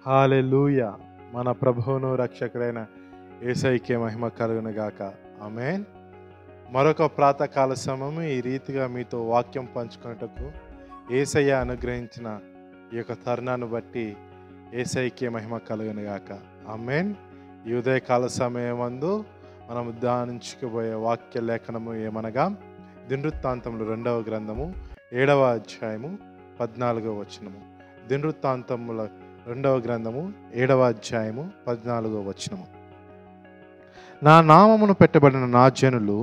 హల్లెలూయా. మన ప్రభువును రక్షకుడైన యేసయ్యకే మహిమ కలుగును గాక. ఆమేన్. మరొక ప్రాతకాల సమయము ఈ రీతిగా మీతో వాక్యం పంచుకొనుటకు యేసయ్య అనుగ్రహించిన ఈ యొక్క తరుణాన్ని బట్టి యేసయ్యకే మహిమ కలుగును గాక. ఆమేన్. ఈ ఉదయకాల సమయమందు మనం ధ్యానించుకోబోయే వాక్య లేఖనము ఏమనగా దినవృత్తాంతములు 2వ గ్రంథము 7వ అధ్యాయము 14వ వచనము. దినవృత్తాంతముల 2వ గ్రంథము 7వ అధ్యాయము 14వ వచనము. నా నామమును పెట్టబడిన నా జనులు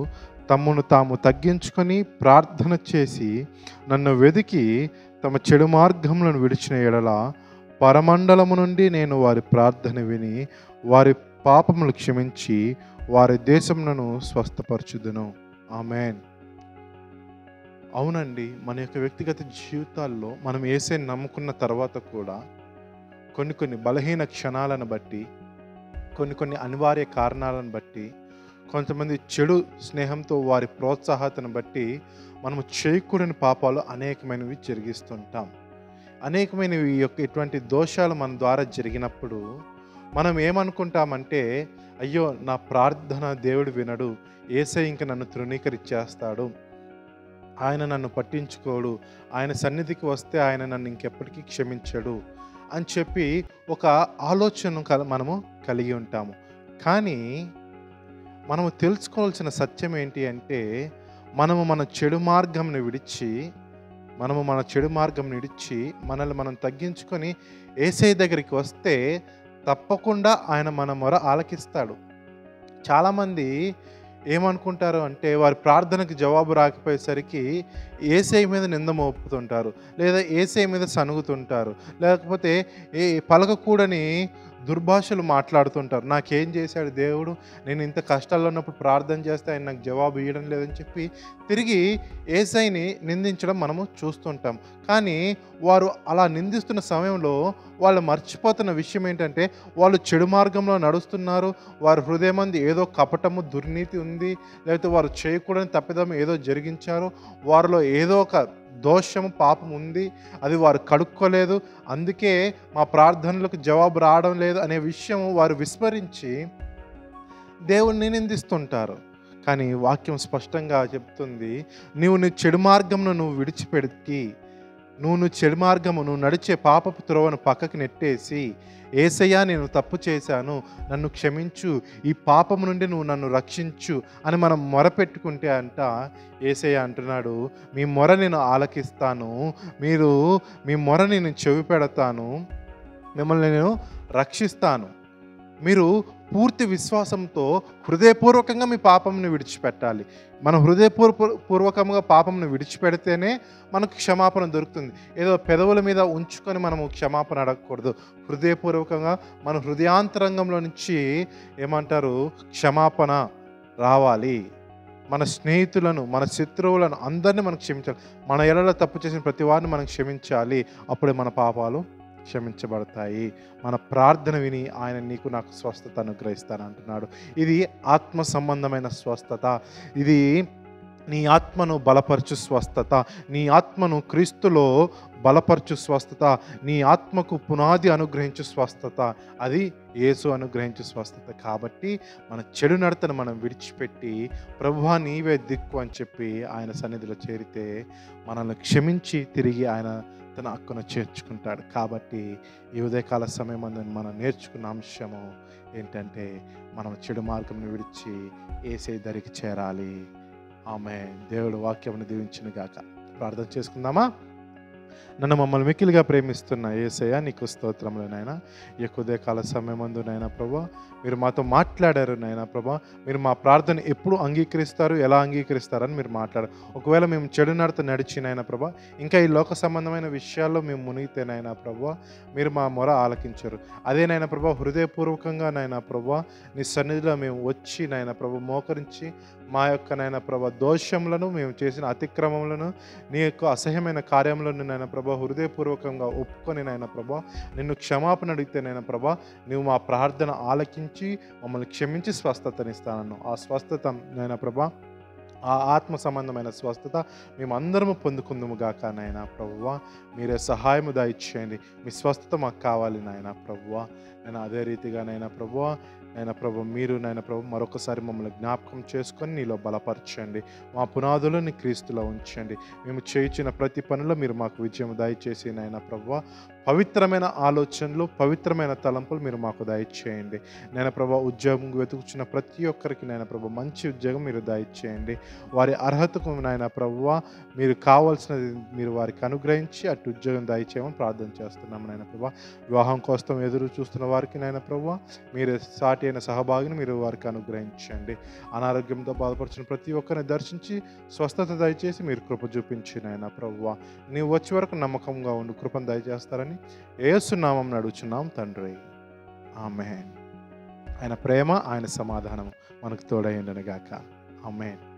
తమ్మును తాము తగ్గించుకొని ప్రార్థన చేసి నన్ను వెదికి తమ చెడు మార్గములను విడిచిన ఎడల పరమండలము నుండి నేను వారి ప్రార్థన విని వారి పాపములు క్షమించి వారి దేశములను స్వస్థపరచుదును. ఆమేన్. అవునండి, మన యొక్క వ్యక్తిగత జీవితాల్లో మనం యేసుని నమ్ముకున్న తర్వాత కూడా కొన్ని బలహీన క్షణాలను బట్టి, కొన్ని అనివార్య కారణాలను బట్టి, కొంతమంది చెడు స్నేహంతో వారి ప్రోత్సాహతను బట్టి మనము చేయకూడని పాపాలు అనేకమైనవి జరిగిస్తుంటాం. అనేకమైనవి ఇటువంటి దోషాలు మన ద్వారా జరిగినప్పుడు మనం ఏమనుకుంటామంటే, అయ్యో నా ప్రార్థన దేవుడు వినడు, యేసయ్య ఇంక నన్ను తృణీకరించేస్తాడు, ఆయన నన్ను పట్టించుకోడు, ఆయన సన్నిధికి వస్తే ఆయన నన్ను ఇంకెప్పటికీ క్షమించడు అని చెప్పి ఒక ఆలోచన మనము కలిగి ఉంటాము. కానీ మనము తెలుసుకోవాల్సిన సత్యం ఏంటి అంటే, మనము మన చెడు మార్గంను విడిచి మనల్ని మనం తగ్గించుకొని యేసయ్య దగ్గరికి వస్తే తప్పకుండా ఆయన మన మొర ఆలకిస్తాడు. చాలామంది ఏమనుకుంటారు అంటే, వారి ప్రార్థనకు జవాబు రాకపోయేసరికి యేసయ్య మీద నింద మోపుతుంటారు, లేదా యేసయ్య మీద సనుగుతుంటారు, లేకపోతే పలకకూడని దుర్భాషలు మాట్లాడుతుంటారు. నాకేం చేశాడు దేవుడు, నేను ఇంత కష్టాల్లో ఉన్నప్పుడు ప్రార్థన చేస్తే ఆయన నాకు జవాబు ఇవ్వడం లేదని చెప్పి తిరిగి యేసయ్యని నిందించడం మనము చూస్తుంటాం. కానీ వారు అలా నిందిస్తున్న సమయంలో వాళ్ళు మర్చిపోతున్న విషయం ఏంటంటే, వాళ్ళు చెడు మార్గంలో నడుస్తున్నారు, వారి హృదయమందు ఏదో కపటము దుర్నీతి ఉంది, లేకపోతే వారు చేయకూడని తప్పిదం ఏదో జరిగించారు, వారిలో ఏదో ఒక దోషము పాపం ఉంది, అది వారు కడుక్కోలేదు, అందుకే మా ప్రార్థనలకు జవాబు రావడం లేదు అనే విషయం వారు విస్మరించి దేవుణ్ణి నిందిస్తుంటారు. కానీ వాక్యం స్పష్టంగా చెప్తుంది, నీ చెడు మార్గమును నువ్వు విడిచిపెడితే, నువ్వు నడిచే పాపపు త్రోవను పక్కకి నెట్టేసి, యేసయ్యా నేను తప్పు చేశాను, నన్ను క్షమించు, ఈ పాపము నుండి నువ్వు నన్ను రక్షించు అని మనం మొరపెట్టుకుంటే అంట, యేసయ్య అంటున్నాడు, మీ మొర నేను ఆలకిస్తాను, మీ మొర నేను చెవి పెడతాను, మిమ్మల్ని నేను రక్షిస్తాను. మీరు పూర్తి విశ్వాసంతో హృదయపూర్వకంగా మీ పాపంను విడిచిపెట్టాలి. మనం హృదయపూర్వకంగా పాపంను విడిచిపెడితేనే మనకు క్షమాపణ దొరుకుతుంది. ఏదో పెదవుల మీద ఉంచుకొని మనము క్షమాపణ అడగకూడదు. హృదయపూర్వకంగా మన హృదయాంతరంగంలో నుంచి క్షమాపణ రావాలి. మన స్నేహితులను, మన శత్రువులను అందరినీ మనం క్షమించాలి. మన ఎడల తప్పు చేసిన ప్రతి వారిని మనం క్షమించాలి. అప్పుడే మన పాపాలు క్షమించబడతాయి. మన ప్రార్థన విని ఆయన నీకు నాకు స్వస్థత అనుగ్రహిస్తానంటున్నాడు. ఇది ఆత్మ సంబంధమైన స్వస్థత. ఇది నీ ఆత్మను బలపరచు స్వస్థత, నీ ఆత్మను క్రీస్తులో బలపరచు స్వస్థత, నీ ఆత్మకు పునాది అనుగ్రహించు స్వస్థత, అది యేసు అనుగ్రహించు స్వస్థత. కాబట్టి మన చెడు నడతను మనం విడిచిపెట్టి, ప్రభువా నీవే దిక్కు అని చెప్పి ఆయన సన్నిధిలో చేరితే మనల్ని క్షమించి తిరిగి ఆయన తన హక్కును చేర్చుకుంటాడు. కాబట్టి ఈ ఉదయకాల సమయం మనం నేర్చుకున్న అంశము ఏంటంటే, మనం చెడు మార్గంను విడిచి యేసయ్య దరికి చేరాలి. ఆమేన్. దేవుడు వాక్యమును దీవించును గాక. ప్రార్థన చేసుకుందామా? నన్ను మమ్మల్ని మిక్కిలిగా ప్రేమిస్తున్న యేసయ్య నీకు స్తోత్రములు నాయన. ఈ యొక్క ఉదయకాల సమయమందు నాయన ప్రభా, మీరు మాతో మాట్లాడారు నాయన ప్రభా. మీరు మా ప్రార్థన ఎప్పుడు అంగీకరిస్తారు, ఎలా అంగీకరిస్తారని మీరు మాట్లాడారు. ఒకవేళ మేము చెడు నడత నడిచి నాయన ప్రభా, ఇంకా ఈ లోక సంబంధమైన విషయాల్లో మేము మునిగితే నాయన ప్రభా, మీరు మా మొర ఆలకించరు. అదే నాయన ప్రభా, హృదయపూర్వకంగా నాయన ప్రభా నీ సన్నిధిలో మేము వచ్చి నాయన ప్రభా మోకరించి మా యొక్క నాయన ప్రభా దోషములను, మేము చేసిన అతిక్రమములను, నీ యొక్క అసహ్యమైన కార్యములను నాయన ప్రభా హృదయపూర్వకంగా ఒప్పుకొని నాయన ప్రభా నిన్ను క్షమాపణ అడిగితే నాయన ప్రభా నువ్వు మా ప్రార్థన ఆలకించి మమ్మల్ని క్షమించి స్వస్థతనిస్తానన్నావు. ఆ స్వస్థత నాయన ప్రభా ఆ ఆత్మ సంబంధమైన స్వస్థత మేమందరము పొందుకుందుము గాక నాయన ప్రభువా. మీరే సహాయము దయచేయండి. మీ స్వస్థత మాకు కావాలి నాయన ప్రభువా. నేను అదే రీతిగా నాయన ప్రభువా, నాయన ప్రభు మీరు నాయన ప్రభు మరొకసారి మమ్మల్ని జ్ఞాపకం చేసుకొని నీలో బలపరచండి. మా పునాదులను క్రీస్తులో ఉంచండి. మేము చేయించిన ప్రతి పనిలో మీరు మాకు విజయం దయచేసి నాయన ప్రభువా, పవిత్రమైన ఆలోచనలు, పవిత్రమైన తలంపులు మీరు మాకు దయచేయండి. నాయన ప్రభు ఉద్యోగం వెతుకుచున్న ప్రతి ఒక్కరికి నాయన ప్రభు మంచి ఉద్యోగం మీరు దయచేయండి. వారి అర్హతకు నాయన ప్రభువా మీరు కావాల్సినది మీరు వారికి అనుగ్రహించి అటు ఉద్యోగం దయచేయమని ప్రార్థన చేస్తున్నాము నాయన ప్రభువా. వివాహం కోసం ఎదురు చూస్తున్న వారికి నాయన ప్రభువా మీరు సాటి అయిన సహభాగిని మీరు వారికి అనుగ్రహించండి. అనారోగ్యంతో బాధపడుతున్న ప్రతి ఒక్కరిని దర్శించి స్వస్థత దయచేసి మీరు కృప చూపించి నాయన ప్రభువా నీవు వచ్చే వరకు నమ్మకంగా ఉండి కృపను దయచేస్తారని యేసు నామమున అడుగుచున్నాం తండ్రి. ఆమేన్. ఆయన ప్రేమ, ఆయన సమాధానం మనకు తోడైండును గాక. ఆమేన్.